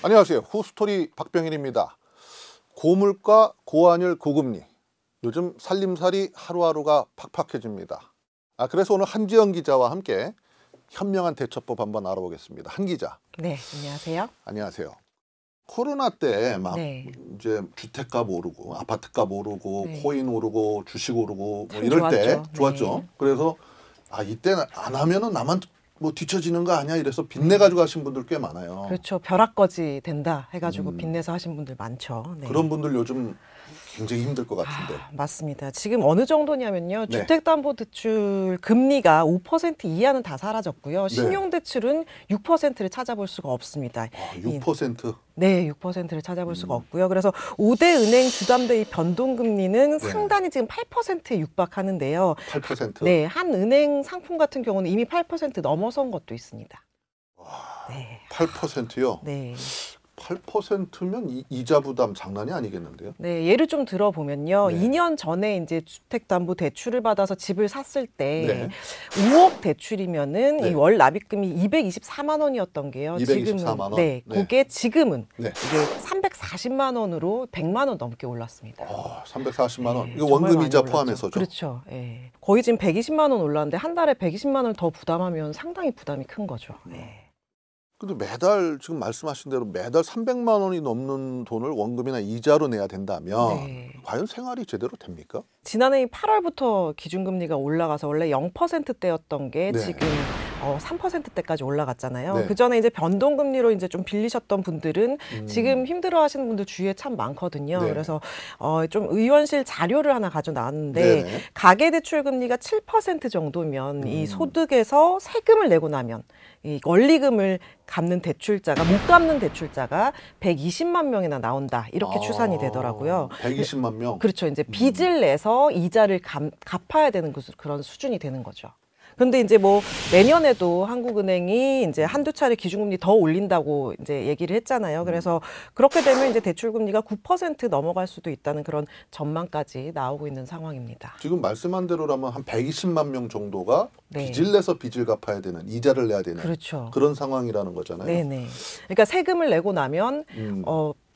안녕하세요. 후스토리 박병일입니다. 고물가, 고환율, 고금리. 요즘 살림살이 하루하루가 팍팍해집니다. 그래서 오늘 한지영 기자와 함께 현명한 대처법 한번 알아보겠습니다. 한 기자. 네, 안녕하세요. 안녕하세요. 코로나 때 막 네. 이제 주택값 오르고 아파트값 오르고 네. 코인 오르고 주식 오르고 뭐 참 이럴 때 좋았죠. 좋았죠. 네. 그래서 이때는 안 하면은 나만 뭐 뒤처지는 거 아니야 이래서 빚내 가지고 하신 분들 꽤 많아요. 그렇죠. 벼락거지 된다 해가지고 빚내서 하신 분들 많죠. 네. 그런 분들 요즘 굉장히 힘들 것 같은데. 맞습니다. 지금 어느 정도냐면요. 네. 주택담보대출 금리가 5% 이하는 다 사라졌고요. 신용대출은 6%를 찾아볼 수가 없습니다. 6%? 네, 6%를 찾아볼 수가 없고요. 그래서 5대 은행 주담대의 변동금리는 상단이 지금 8%에 육박하는데요. 8%? 네, 한 은행 상품 같은 경우는 이미 8% 넘어선 것도 있습니다. 네. 8%요? 네. 8%면 이자 부담 장난이 아니겠는데요? 네, 예를 좀 들어보면요. 네. 2년 전에 이제 주택담보대출을 받아서 집을 샀을 때 네. 5억 대출이면은 네. 이 월 납입금이 224만 원이었던 게요. 224만 원? 네, 네. 그게 지금은 네. 이게 340만 원으로 100만 원 넘게 올랐습니다. 340만 원. 네, 이거 정말 원금 많이 이자 올랐죠. 포함해서죠? 그렇죠. 예. 거의 지금 120만 원 올랐는데 한 달에 120만 원을 더 부담하면 상당히 부담이 큰 거죠. 네. 근데 매달 지금 말씀하신 대로 매달 300만 원이 넘는 돈을 원금이나 이자로 내야 된다면 네. 과연 생활이 제대로 됩니까? 지난해 8월부터 기준금리가 올라가서 원래 0%대였던 게 네. 지금 3%대까지 올라갔잖아요. 네. 그 전에 이제 변동금리로 이제 좀 빌리셨던 분들은 지금 힘들어하시는 분들 주위에 참 많거든요. 네. 그래서 좀 의원실 자료를 하나 가져 나왔는데 네네. 가계대출금리가 7% 정도면 이 소득에서 세금을 내고 나면 이 원리금을 갚는 대출자가 못 갚는 대출자가 120만 명이나 나온다 이렇게 추산이 되더라고요. 120만 명? 그렇죠. 이제 빚을 내서 이자를 갚아야 되는 그런 수준이 되는 거죠. 근데 이제 뭐 내년에도 한국은행이 이제 한두 차례 기준금리 더 올린다고 이제 얘기를 했잖아요. 그래서 그렇게 되면 이제 대출금리가 9% 넘어갈 수도 있다는 그런 전망까지 나오고 있는 상황입니다. 지금 말씀한 대로라면 한 120만 명 정도가 네. 빚을 내서 빚을 갚아야 되는, 이자를 내야 되는 그렇죠. 그런 상황이라는 거잖아요. 네네. 그러니까 세금을 내고 나면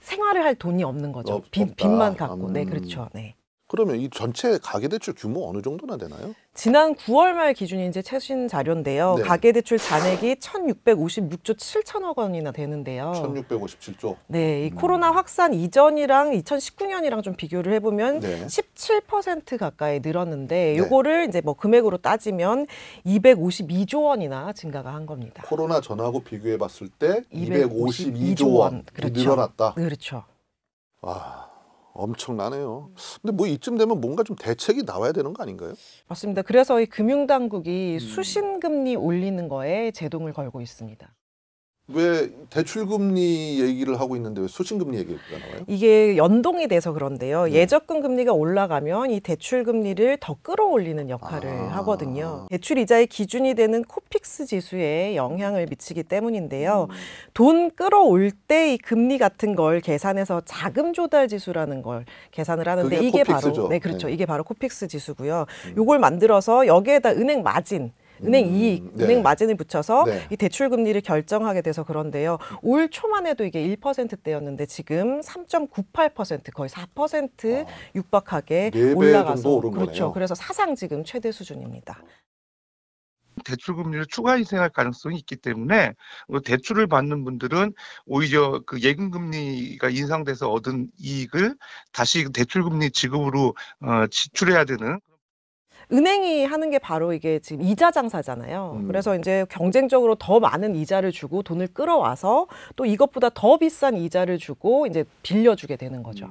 생활을 할 돈이 없는 거죠. 없다. 빚만 갖고. 네, 그렇죠. 네. 그러면 이 전체 가계대출 규모 어느 정도나 되나요? 지난 9월 말 기준이 이제 최신 자료인데요. 네. 가계대출 잔액이 1,656조 7천억 원이나 되는데요. 1657조. 네, 이 코로나 확산 이전이랑 2019년이랑 좀 비교를 해보면 네. 17% 가까이 늘었는데 네. 요거를 이제 뭐 금액으로 따지면 252조 원이나 증가가 한 겁니다. 코로나 전하고 비교해 봤을 때 252조 원이 그렇죠. 늘어났다. 그렇죠. 엄청나네요. 근데 뭐 이쯤 되면 뭔가 좀 대책이 나와야 되는 거 아닌가요? 맞습니다. 그래서 이 금융당국이 수신금리 올리는 거에 제동을 걸고 있습니다. 왜 대출금리 얘기를 하고 있는데 왜 수신금리 얘기가 나와요? 이게 연동이 돼서 그런데요. 예적금 금리가 올라가면 이 대출 금리를 더 끌어올리는 역할을 하거든요. 대출 이자의 기준이 되는 코픽스 지수에 영향을 미치기 때문인데요. 돈 끌어올 때 이 금리 같은 걸 계산해서 자금 조달 지수라는 걸 계산을 하는데 그게 이게 코픽스죠. 바로 그렇죠. 네. 이게 바로 코픽스 지수고요. 요걸 만들어서 여기에다 은행 마진 은행 이익, 네. 은행 마진을 붙여서 네. 이 대출 금리를 결정하게 돼서 그런데요. 올 초만 해도 이게 1%대였는데 지금 3.98% 거의 4% 육박하게 4배 올라가서 정도 오른 그렇죠. 거네요. 그래서 사상 지금 최대 수준입니다. 대출 금리를 추가 인상할 가능성이 있기 때문에 대출을 받는 분들은 오히려 그 예금 금리가 인상돼서 얻은 이익을 다시 대출 금리 지급으로 지출해야 되는. 은행이 하는 게 바로 이게 지금 이자 장사잖아요. 그래서 이제 경쟁적으로 더 많은 이자를 주고 돈을 끌어와서 또 이것보다 더 비싼 이자를 주고 이제 빌려주게 되는 거죠.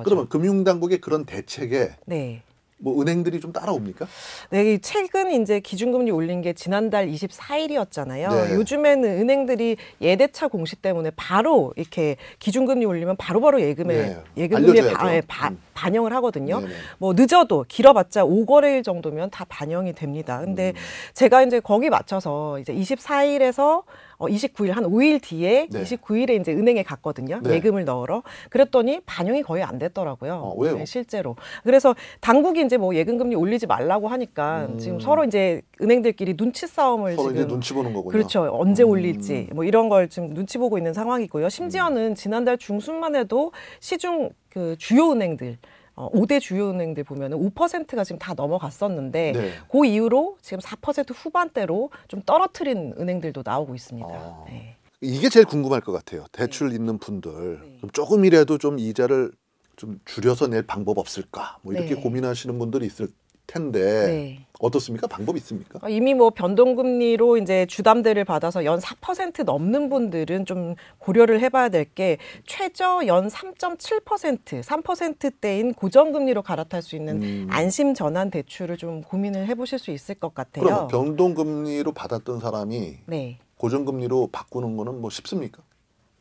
그러면 금융당국의 그런 대책에 네. 뭐 은행들이 좀 따라옵니까? 네, 최근 이제 기준금리 올린 게 지난달 24일이었잖아요. 네. 요즘에는 은행들이 예대차 공시 때문에 바로 이렇게 기준금리 올리면 바로바로 예금금리에 알려줘야죠. 반영을 하거든요. 네네. 뭐 늦어도 길어봤자 5거래일 정도면 다 반영이 됩니다. 근데 제가 이제 거기 맞춰서 이제 24일에서 29일 한 5일 뒤에 네. 29일에 이제 은행에 갔거든요. 네. 예금을 넣으러. 그랬더니 반영이 거의 안 됐더라고요. 왜요? 네, 실제로. 그래서 당국이 이제 뭐 예금금리 올리지 말라고 하니까 지금 서로 이제 은행들끼리 눈치 싸움을 서로 지금 이제 눈치 보는 거군요. 그렇죠. 언제 올릴지 뭐 이런 걸 지금 눈치 보고 있는 상황이고요. 심지어는 지난달 중순만 해도 시중 그 주요 은행들 5대 주요 은행들 보면은 5%가 지금 다 넘어갔었는데 네. 그 이후로 지금 4% 후반대로 좀 떨어뜨린 은행들도 나오고 있습니다. 아. 네. 이게 제일 궁금할 것 같아요. 대출 있는 분들 그럼 조금이라도 좀 이자를 좀 줄여서 낼 방법 없을까? 뭐 이렇게 네. 고민하시는 분들이 있을 텐데 네. 어떻습니까? 방법 있습니까? 이미 뭐 변동금리로 이제 주담대를 받아서 연 4% 넘는 분들은 좀 고려를 해봐야 될 게 최저 연 3.7%, 3%대인 고정금리로 갈아탈 수 있는 안심 전환 대출을 좀 고민을 해보실 수 있을 것 같아요. 그럼 변동금리로 받았던 사람이 네. 고정금리로 바꾸는 거는 뭐 쉽습니까?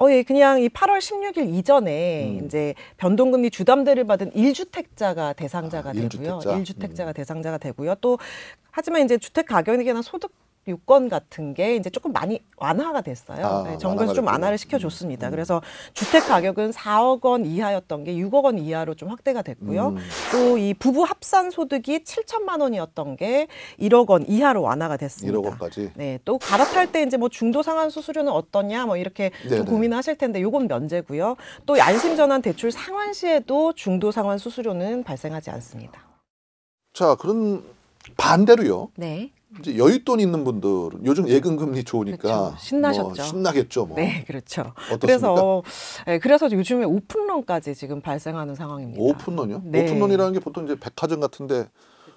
예, 그냥 이 8월 16일 이전에 이제 변동금리 주담대를 받은 1주택자가 대상자가 되고요. 1주택자가 대상자가 되고요. 또 하지만 이제 주택 가격이나 소득 요건 같은 게 이제 조금 많이 완화가 됐어요. 네, 정부에서 좀 완화를 시켜줬습니다. 그래서 주택 가격은 4억 원 이하였던 게 6억 원 이하로 좀 확대가 됐고요. 또 이 부부 합산 소득이 7천만 원이었던 게 1억 원 이하로 완화가 됐습니다. 1억 원까지. 네, 또 갈아탈 때 이제 뭐 중도 상환 수수료는 어떠냐 뭐 이렇게 좀 고민하실 텐데 요건 면제고요. 또 안심 전환 대출 상환 시에도 중도 상환 수수료는 발생하지 않습니다. 자, 그럼 반대로요. 네. 이제 여윳돈 있는 분들은 요즘 예금금리 좋으니까 그렇죠. 신나셨죠. 뭐 신나겠죠. 뭐. 네, 그렇죠. 어떻습니까? 그래서 요즘에 오픈런까지 지금 발생하는 상황입니다. 오픈런이요? 네. 오픈런이라는 게 보통 이제 백화점 같은데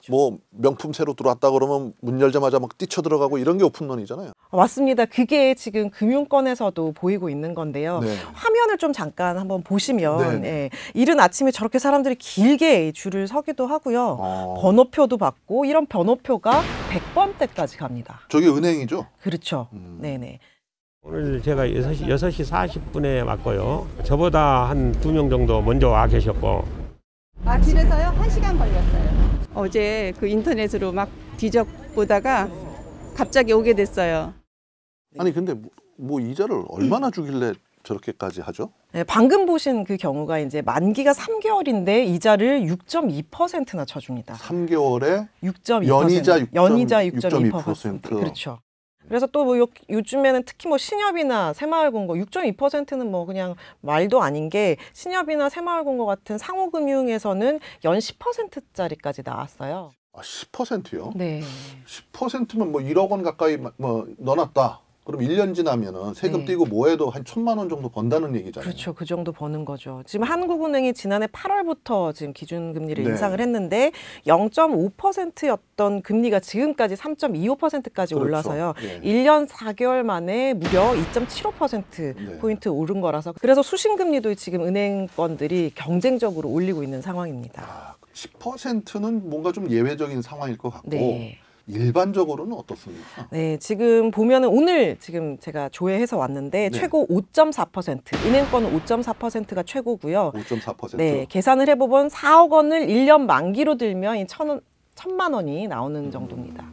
뭐 명품 새로 들어왔다 그러면 문 열자마자 막 뛰쳐 들어가고 이런 게 오픈런이잖아요. 맞습니다. 그게 지금 금융권에서도 보이고 있는 건데요. 네. 화면을 좀 잠깐 한번 보시면 네. 예, 이른 아침에 저렇게 사람들이 길게 줄을 서기도 하고요. 번호표도 받고 이런 번호표가 100번대까지 갑니다. 저게 은행이죠? 그렇죠. 네네. 오늘 제가 6시 40분에 왔고요. 저보다 한 2명 정도 먼저 와 계셨고. 집에서요? 1시간 걸렸어요. 어제 그 인터넷으로 막 뒤적보다가 갑자기 오게 됐어요. 아니 근데 뭐 이자를 얼마나 주길래 저렇게까지 하죠? 네, 방금 보신 그 경우가 이제 만기가 3개월인데 이자를 6.2%나 쳐줍니다. 3개월에 6.2%. 연이자 6.2%. 그렇죠. 그래서 또 뭐 요즘에는 특히 뭐 신협이나 새마을금고 6.2%는 뭐 그냥 말도 아닌 게 신협이나 새마을금고 같은 상호금융에서는 연 10%짜리까지 나왔어요. 10%요? 네. 10%면 뭐 1억 원 가까이 뭐 넣어놨다. 그럼 1년 지나면은 세금 네. 떼고 뭐해도 한 1,000만 원 정도 번다는 얘기잖아요. 그렇죠. 그 정도 버는 거죠. 지금 한국은행이 지난해 8월부터 지금 기준금리를 네. 인상을 했는데 0.5%였던 금리가 지금까지 3.25%까지 그렇죠. 올라서요. 네. 1년 4개월 만에 무려 2.75%포인트 오른 거라서 그래서 수신금리도 지금 은행권들이 경쟁적으로 올리고 있는 상황입니다. 10%는 뭔가 좀 예외적인 상황일 것 같고 네. 일반적으로는 어떻습니까? 네, 지금 보면은 오늘 지금 제가 조회해서 왔는데 네. 최고 5.4%, 은행권은 5.4%가 최고고요. 5.4%. 네, 계산을 해보면 4억 원을 1년 만기로 들면 이 1,000만 원이 나오는 정도입니다.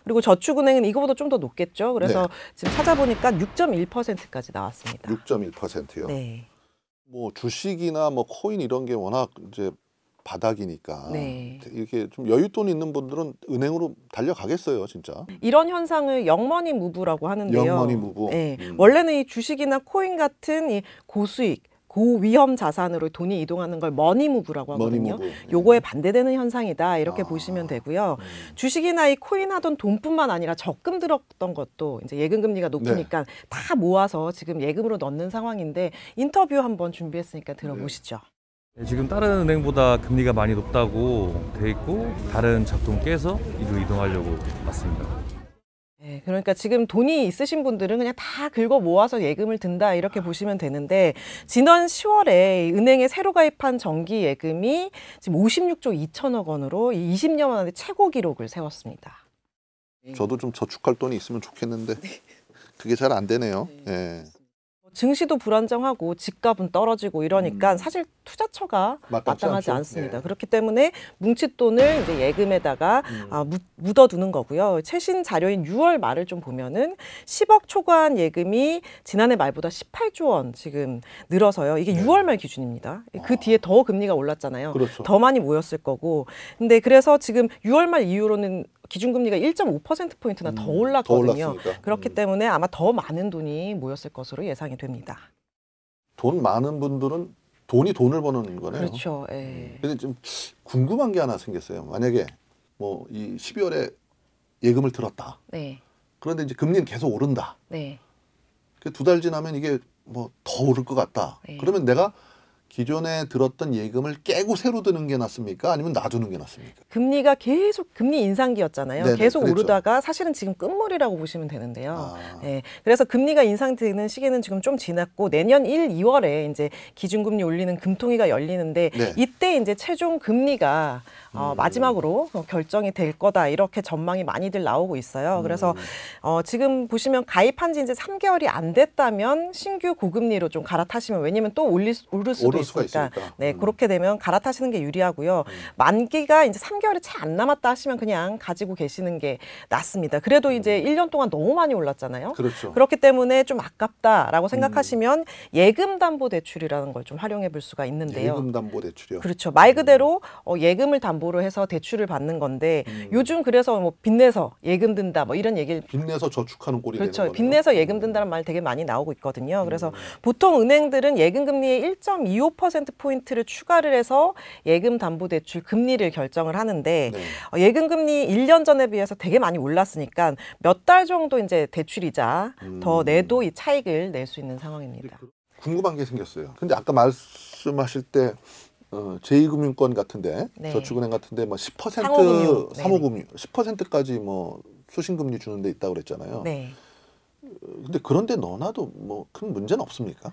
그리고 저축은행은 이거보다 좀 더 높겠죠. 그래서 네. 지금 찾아보니까 6.1%까지 나왔습니다. 6.1%요. 네. 뭐 주식이나 뭐 코인 이런 게 워낙 이제 바닥이니까 네. 이렇게 좀 여윳돈 있는 분들은 은행으로 달려가겠어요, 진짜. 이런 현상을 영머니 무브라고 하는데요. 영머니 무브. 네. 원래는 이 주식이나 코인 같은 이 고수익, 고위험 자산으로 돈이 이동하는 걸 머니무브라고 하거든요. 머니무브. 요거에 반대되는 현상이다 이렇게 보시면 되고요. 주식이나 이 코인 하던 돈뿐만 아니라 적금 들었던 것도 이제 예금 금리가 높으니까 다 모아서 지금 예금으로 넣는 상황인데 인터뷰 한번 준비했으니까 들어보시죠. 네, 지금 다른 은행보다 금리가 많이 높다고 돼 있고 다른 작동 깨서 이로 이동하려고 왔습니다. 네, 그러니까 지금 돈이 있으신 분들은 그냥 다 긁어 모아서 예금을 든다 이렇게 보시면 되는데 지난 10월에 은행에 새로 가입한 정기 예금이 지금 56조 2천억 원으로 20년 만에 최고 기록을 세웠습니다. 저도 좀 저축할 돈이 있으면 좋겠는데 그게 잘 안 되네요. 예. 증시도 불안정하고 집값은 떨어지고 이러니까 사실 투자처가 마땅치 마땅하지 않죠. 않습니다. 예. 그렇기 때문에 뭉칫돈을 이제 예금에다가 묻어두는 거고요. 최신 자료인 6월 말을 좀 보면은 10억 초과한 예금이 지난해 말보다 18조 원 지금 늘어서요. 이게 6월 말 기준입니다. 그 뒤에 더 금리가 올랐잖아요. 그렇죠. 더 많이 모였을 거고. 근데 그래서 지금 6월 말 이후로는 기준금리가 1.5%포인트나 더 올랐거든요. 올랐으니까. 그렇기 때문에 아마 더 많은 돈이 모였을 것으로 예상이 됩니다. 돈 많은 분들은 돈을 버는 거네요. 그렇죠. 예. 근데 좀 궁금한 게 하나 생겼어요. 만약에 뭐 이 12월에 예금을 들었다. 네. 그런데 이제 금리는 계속 오른다. 네. 그 2달 지나면 이게 뭐 더 오를 것 같다. 네. 그러면 내가 기존에 들었던 예금을 깨고 새로 드는 게 낫습니까? 아니면 놔두는 게 낫습니까? 금리가 계속 금리 인상기였잖아요. 네네, 계속 그랬죠. 오르다가 사실은 지금 끝물이라고 보시면 되는데요. 아. 예. 그래서 금리가 인상되는 시기는 지금 좀 지났고 내년 1, 2월에 이제 기준금리 올리는 금통위가 열리는데 네. 이때 이제 최종 금리가 마지막으로 결정이 될 거다 이렇게 전망이 많이들 나오고 있어요. 그래서 지금 보시면 가입한 지 이제 3개월이 안 됐다면 신규 고금리로 좀 갈아타시면 왜냐면 또 오를 수도 수가 있으니까. 있으니까. 네, 그렇게 되면 갈아타시는 게 유리하고요. 만기가 이제 3개월이 채 안 남았다 하시면 그냥 가지고 계시는 게 낫습니다. 그래도 이제 1년 동안 너무 많이 올랐잖아요. 그렇죠. 그렇기 때문에 좀 아깝다라고 생각하시면 예금담보대출이라는 걸 좀 활용해 볼 수가 있는데요. 예금담보대출이요. 그렇죠. 말 그대로 예금을 담보로 해서 대출을 받는 건데 요즘 그래서 뭐 빚내서 예금 든다 뭐 이런 얘기를 빚내서 저축하는 꼴이 그렇죠. 되는 거네요. 빚내서 예금 든다는 말 되게 많이 나오고 있거든요. 그래서 보통 은행들은 예금 금리의 1.25%포인트를 추가를 해서 예금 담보 대출 금리를 결정을 하는데 네. 예금 금리 1년 전에 비해서 되게 많이 올랐으니까 몇 달 정도 이제 대출이자 더 내도 이 차익을 낼 수 있는 상황입니다. 궁금한 게 생겼어요. 근데 아까 말씀하실 때 제2금융권 같은데 네. 저축은행 같은데 뭐 10% 상호금융. 사모금융 10%까지 뭐 수신금리 주는 데 있다고 그랬잖아요. 네. 근데 그런데 넣어놔도 뭐 큰 문제는 없습니까?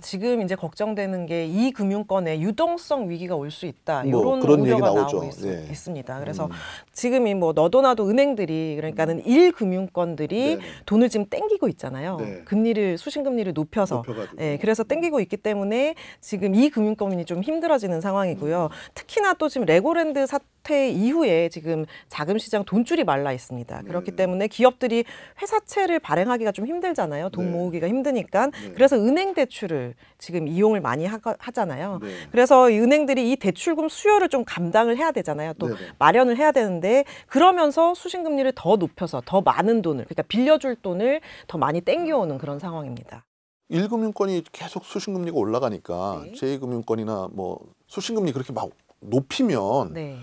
지금 이제 걱정되는 게 이 금융권에 유동성 위기가 올 수 있다. 뭐 이런 그런 얘기 우려가 나오죠. 나오고 예. 있습니다. 그래서 지금이 뭐 너도 나도 은행들이 그러니까는 1금융권들이 네. 돈을 지금 땡기고 있잖아요. 네. 금리를 수신금리를 높여서. 높여가지고. 예, 그래서 땡기고 있기 때문에 지금 이 금융권이 좀 힘들어지는 상황이고요. 특히나 또 지금 레고랜드 사태 이후에 지금 자금 시장 돈줄이 말라 있습니다. 그렇기 때문에 기업들이 회사채를 발행하기가 좀 힘들잖아요. 돈 네. 모으기가 힘드니까. 네. 그래서 은행 대출을 지금 이용을 많이 하잖아요. 네. 그래서 이 은행들이 이 대출금 수요를 좀 감당을 해야 되잖아요. 또 네네. 마련을 해야 되는데 그러면서 수신금리를 더 높여서 더 많은 돈을 그러니까 빌려줄 돈을 더 많이 땡겨오는 그런 상황입니다. 1금융권이 계속 수신금리가 올라가니까 네. 제2금융권이나 뭐 수신금리 그렇게 막 높이면 네.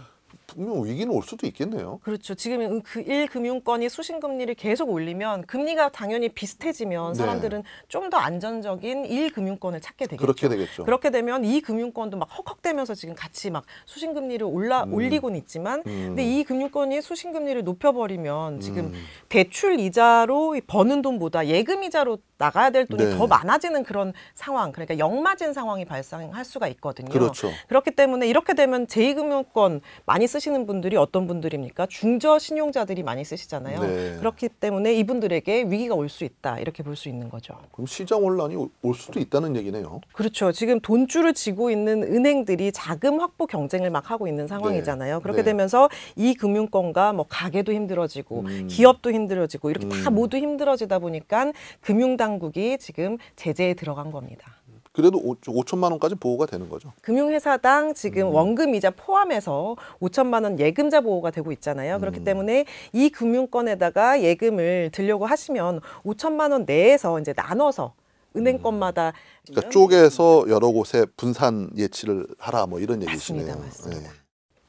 분명 위기는 올 수도 있겠네요. 그렇죠. 지금 그 1금융권이 수신금리를 계속 올리면 금리가 당연히 비슷해지면 네. 사람들은 좀 더 안전적인 1금융권을 찾게 되겠죠. 그렇게 되겠죠. 그렇게 되면 이 금융권도 막 헉헉대면서 지금 같이 막 수신금리를 올리고는 있지만 근데 이 금융권이 수신금리를 높여버리면 지금 대출 이자로 버는 돈보다 예금 이자로 나가야 될 돈이 네. 더 많아지는 그런 상황 그러니까 역마진 상황이 발생할 수가 있거든요. 그렇죠. 그렇기 때문에 이렇게 되면 제2금융권 많이 쓰시는 분들이 어떤 분들입니까? 중저 신용자들이 많이 쓰시잖아요. 네. 그렇기 때문에 이분들에게 위기가 올 수 있다 이렇게 볼 수 있는 거죠. 그럼 시장 혼란이 올 수도 있다는 얘기네요. 그렇죠. 지금 돈줄을 쥐고 있는 은행들이 자금 확보 경쟁을 막 하고 있는 상황이잖아요. 그렇게 네. 되면서 이 금융권과 뭐 가게도 힘들어지고 기업도 힘들어지고 이렇게 다 모두 힘들어지다 보니까 금융당국이 지금 제재에 들어간 겁니다. 그래도 5천만 원까지 보호가 되는 거죠. 금융회사당 지금 원금 이자 포함해서 5천만 원 예금자 보호가 되고 있잖아요. 그렇기 때문에 이 금융권에다가 예금을 들려고 하시면 5천만 원 내에서 이제 나눠서 은행권마다 그러니까 쪼개서 여러 곳에 분산 예치를 하라 뭐 이런 얘기시네요. 맞습니다. 맞습니다.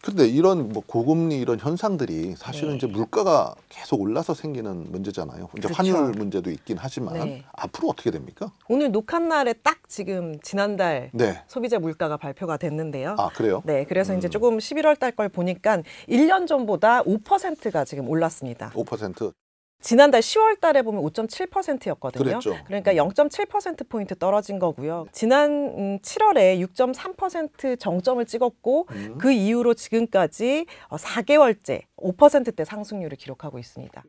그런데 이런 뭐 고금리 이런 현상들이 사실은 네. 이제 물가가 계속 올라서 생기는 문제잖아요. 이제 그렇죠. 환율 문제도 있긴 하지만 네. 앞으로 어떻게 됩니까? 오늘 녹화날에 딱 지금 지난달 네. 소비자 물가가 발표가 됐는데요. 아 그래요? 네, 그래서 이제 조금 11월 달 걸 보니까 1년 전보다 5%가 지금 올랐습니다. 5%. 지난달 10월 달에 보면 5.7%였거든요. 그랬죠. 그러니까 0.7%포인트 떨어진 거고요. 지난 7월에 6.3% 정점을 찍었고 그 이후로 지금까지 4개월째 5%대 상승률을 기록하고 있습니다.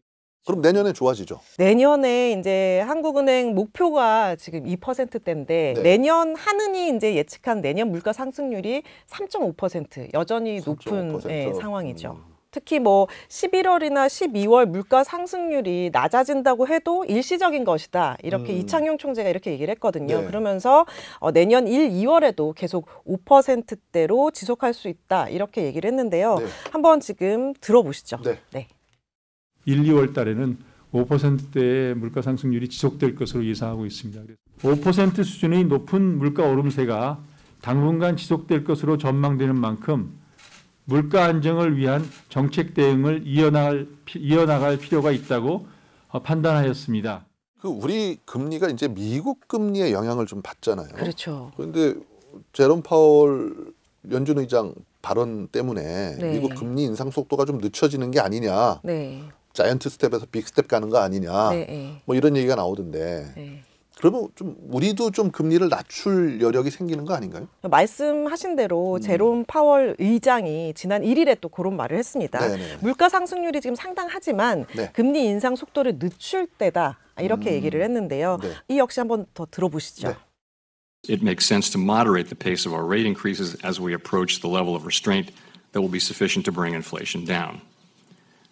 그럼 내년에 좋아지죠? 내년에 이제 한국은행 목표가 지금 2%대인데 네. 내년 한은이 이제 예측한 내년 물가 상승률이 3.5% 여전히 높은 3.5%. 상황이죠. 특히 뭐 11월이나 12월 물가 상승률이 낮아진다고 해도 일시적인 것이다. 이렇게 이창용 총재가 이렇게 얘기를 했거든요. 네. 그러면서 내년 1, 2월에도 계속 5%대로 지속할 수 있다. 이렇게 얘기를 했는데요. 네. 한번 지금 들어보시죠. 네. 네. 1, 2월 달에는 5%대의 물가 상승률이 지속될 것으로 예상하고 있습니다. 5% 수준의 높은 물가 오름세가 당분간 지속될 것으로 전망되는 만큼 물가 안정을 위한 정책 대응을 이어나갈 필요가 있다고 판단하였습니다. 그 우리 금리가 이제 미국 금리의 영향을 좀 받잖아요. 그렇죠. 그런데 제롬 파월 연준 의장 발언 때문에 네. 미국 금리 인상 속도가 좀 늦춰지는 게 아니냐. 네. 자이언트 스텝에서 빅 스텝 가는 거 아니냐. 네. 뭐 이런 얘기가 나오던데. 네. 그러면 좀 우리도 좀 금리를 낮출 여력이 생기는 거 아닌가요? 말씀하신 대로 제롬 파월 의장이 지난 1일에 또 그런 말을 했습니다. 네네. 물가 상승률이 지금 상당하지만 네. 금리 인상 속도를 늦출 때다. 이렇게 얘기를 했는데요. 네. 이 역시 한번 더 들어보시죠. 네. It makes sense to moderate the pace of our rate increases as we approach the level of restraint that will be sufficient to bring inflation down.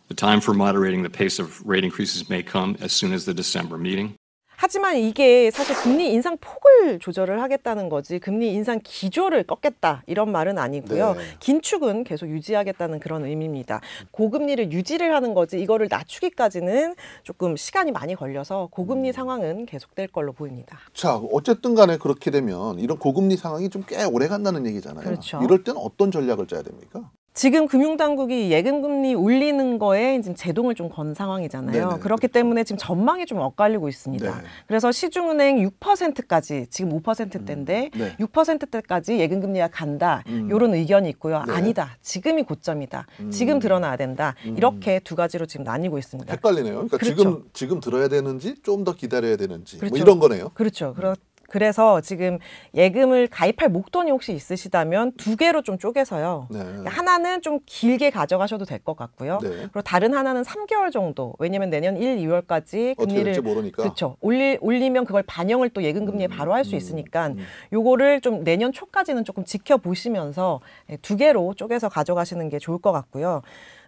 The time for moderating the pace of rate increases may come as soon as the December meeting. 하지만 이게 사실 금리 인상 폭을 조절을 하겠다는 거지 금리 인상 기조를 꺾겠다 이런 말은 아니고요. 네. 긴축은 계속 유지하겠다는 그런 의미입니다. 고금리를 유지를 하는 거지 이거를 낮추기까지는 조금 시간이 많이 걸려서 고금리 상황은 계속될 걸로 보입니다. 자, 어쨌든 간에 그렇게 되면 이런 고금리 상황이 좀 꽤 오래 간다는 얘기잖아요. 그렇죠. 이럴 때는 어떤 전략을 짜야 됩니까? 지금 금융당국이 예금금리 올리는 거에 지금 제동을 좀 건 상황이잖아요. 네네, 그렇기 때문에 지금 전망이 좀 엇갈리고 있습니다. 네. 그래서 시중은행 6%까지 지금 5%대인데 네. 6%대까지 예금금리가 간다. 이런 의견이 있고요. 네. 아니다. 지금이 고점이다. 지금 들어놔야 된다. 이렇게 두 가지로 지금 나뉘고 있습니다. 헷갈리네요. 그러니까 그렇죠. 지금 들어야 되는지 좀 더 기다려야 되는지 뭐 그렇죠. 이런 거네요. 그렇죠. 그래서 지금 예금을 가입할 목돈이 혹시 있으시다면 두 개로 좀 쪼개서요. 네. 하나는 좀 길게 가져가셔도 될 것 같고요. 네. 그리고 다른 하나는 3개월 정도. 왜냐면 내년 1, 2월까지 어떻게 금리를 될지 모르니까. 그렇죠. 올리면 그걸 반영을 또 예금금리에 바로 할 수 있으니까 요거를 좀 내년 초까지는 조금 지켜보시면서 두 개로 쪼개서 가져가시는 게 좋을 것 같고요.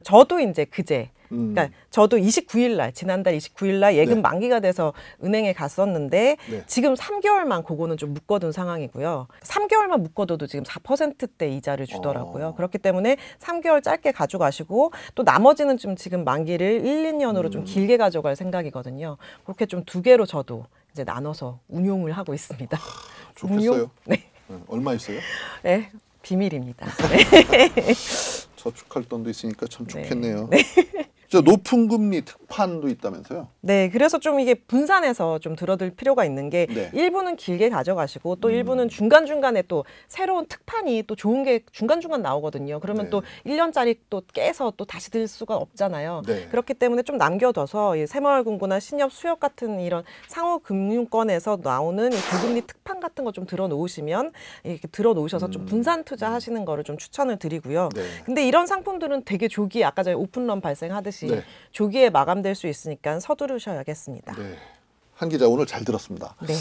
저도 이제 그제 그러니까 저도 29일 날 지난달 29일 날 예금 네. 만기가 돼서 은행에 갔었는데 네. 지금 3개월만 그거는 좀 묶어둔 상황이고요. 3개월만 묶어둬도 지금 4%대 이자를 주더라고요. 그렇기 때문에 3개월 짧게 가져가시고 또 나머지는 좀 지금 만기를 1, 2년으로 좀 길게 가져갈 생각이거든요. 그렇게 좀 두 개로 저도 이제 나눠서 운용을 하고 있습니다. 좋겠어요. 네. 네. 얼마 있어요? 네. 비밀입니다. 저축할 돈도 있으니까 참 네. 좋겠네요. 저 높은 금리 특판도 있다면서요? 네, 그래서 좀 이게 분산해서 좀 들어둘 필요가 있는 게 네. 일부는 길게 가져가시고 또 일부는 중간중간에 또 새로운 특판이 또 좋은 게 중간중간 나오거든요. 그러면 네. 또 1년짜리 또 깨서 또 다시 들 수가 없잖아요. 네. 그렇기 때문에 좀 남겨둬서 이 새마을금고나 신협 수협 같은 이런 상호금융권에서 나오는 이 고금리 특판 같은 거 좀 들어놓으시면 이렇게 들어놓으셔서 좀 분산 투자하시는 거를 좀 추천을 드리고요. 네. 근데 이런 상품들은 되게 조기에 아까 전에 오픈런 발생하듯이 네. 조기에 마감될 수 있으니까 서두르셔야겠습니다. 네. 한 기자 오늘 잘 들었습니다. 네.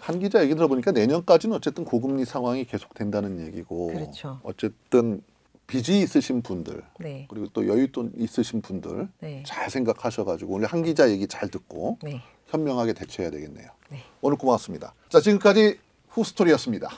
한 기자 얘기 들어보니까 내년까지는 어쨌든 고금리 상황이 계속된다는 얘기고 그렇죠. 어쨌든 빚이 있으신 분들 네. 그리고 또 여윳돈 있으신 분들 네. 잘 생각하셔가지고 오늘 한 기자 얘기 잘 듣고 네. 현명하게 대처해야 되겠네요. 네. 오늘 고맙습니다. 자, 지금까지 후스토리였습니다.